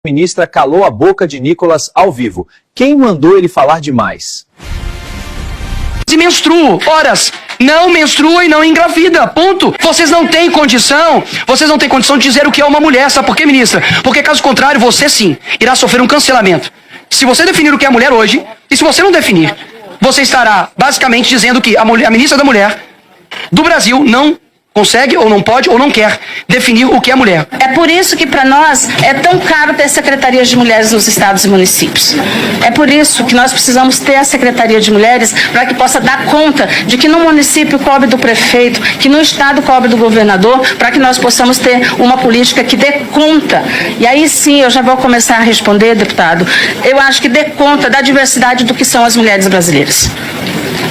Ministra calou a boca de Nicolas ao vivo. Quem mandou ele falar demais? Se menstruo, horas, não menstrua e não engravida, ponto. Vocês não têm condição de dizer o que é uma mulher, sabe por quê, ministra? Porque caso contrário, você sim, irá sofrer um cancelamento. Se você definir o que é mulher hoje, e se você não definir, você estará basicamente dizendo que a ministra da Mulher do Brasil não consegue, ou não pode, ou não quer definir o que é mulher. É por isso que para nós é tão caro ter secretarias de mulheres nos estados e municípios. É por isso que nós precisamos ter a Secretaria de Mulheres para que possa dar conta de que no município cobre do prefeito, que no estado cobre do governador, para que nós possamos ter uma política que dê conta. E aí sim, eu já vou começar a responder, deputado. Eu acho que dê conta da diversidade do que são as mulheres brasileiras.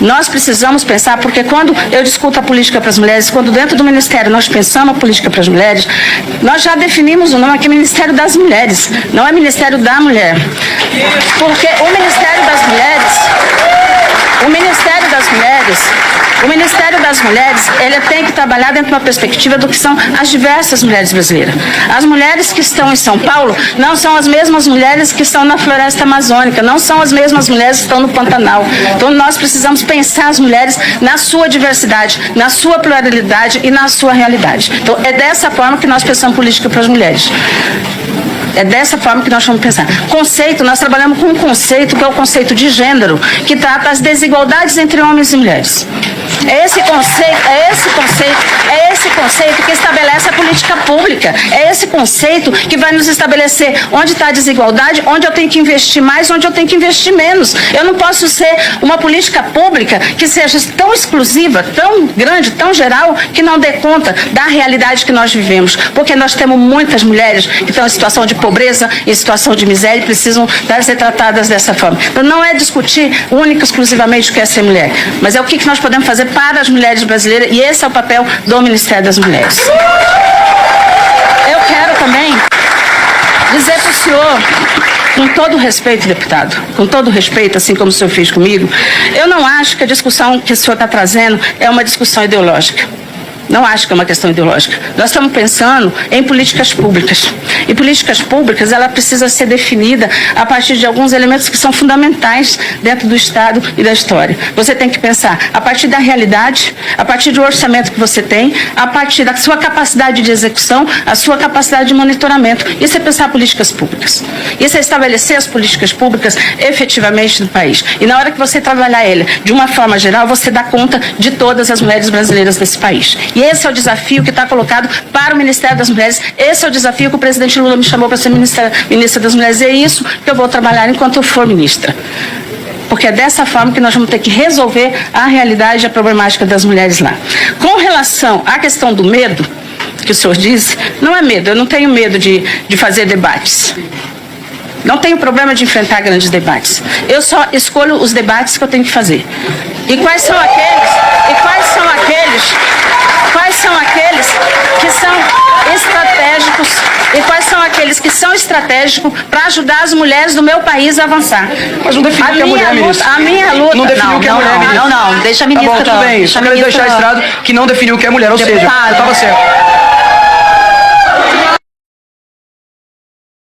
Nós precisamos pensar, porque quando eu discuto a política para as mulheres, quando dentro do Ministério nós pensamos a política para as mulheres, nós já definimos o nome aqui, Ministério das Mulheres, não é Ministério da Mulher. Porque o Ministério das Mulheres, ele tem que trabalhar dentro de uma perspectiva do que são as diversas mulheres brasileiras. As mulheres que estão em São Paulo não são as mesmas mulheres que estão na floresta amazônica, não são as mesmas mulheres que estão no Pantanal. Então nós precisamos pensar as mulheres na sua diversidade, na sua pluralidade e na sua realidade. Então é dessa forma que nós pensamos política para as mulheres. É dessa forma que nós vamos pensar. Conceito, nós trabalhamos com um conceito que é o conceito de gênero, que trata as desigualdades entre homens e mulheres. É esse conceito que estabelece a política pública. É esse conceito que vai nos estabelecer onde está a desigualdade, onde eu tenho que investir mais, onde eu tenho que investir menos. Eu não posso ser uma política pública que seja tão exclusiva, tão grande, tão geral, que não dê conta da realidade que nós vivemos. Porque nós temos muitas mulheres que estão em situação de pobreza, em situação de miséria, e precisam ser tratadas dessa forma. Então não é discutir única e exclusivamente o que é ser mulher, mas é o que nós podemos fazer para as mulheres brasileiras, e esse é o papel do Ministério das Mulheres. Eu quero também dizer para o senhor, com todo respeito, deputado, com todo respeito, assim como o senhor fez comigo, eu não acho que a discussão que o senhor está trazendo é uma discussão ideológica. Não acho que é uma questão ideológica. Nós estamos pensando em políticas públicas. E políticas públicas, ela precisa ser definida a partir de alguns elementos que são fundamentais dentro do Estado e da história. Você tem que pensar a partir da realidade, a partir do orçamento que você tem, a partir da sua capacidade de execução, a sua capacidade de monitoramento. Isso é pensar políticas públicas. Isso é estabelecer as políticas públicas efetivamente no país. E na hora que você trabalhar ele de uma forma geral, você dá conta de todas as mulheres brasileiras desse país. E esse é o desafio que está colocado para o Ministério das Mulheres. Esse é o desafio que o presidente Lula me chamou para ser ministra das Mulheres. E é isso que eu vou trabalhar enquanto eu for ministra. Porque é dessa forma que nós vamos ter que resolver a realidade e a problemática das mulheres lá. Com relação à questão do medo, que o senhor disse, não é medo, eu não tenho medo de fazer debates. Não tenho problema de enfrentar grandes debates. Eu só escolho os debates que eu tenho que fazer. E quais são aqueles que são estratégicos, e quais são aqueles que são estratégicos para ajudar as mulheres do meu país a avançar. Mas não definiu o que é mulher, ministra. A minha luta... Não definiu o que é mulher, ministra. Não, deixa a ministra... Tá bom, tudo bem. Só quero deixar registrado que não definiu o que é mulher, ou seja, eu estava certo.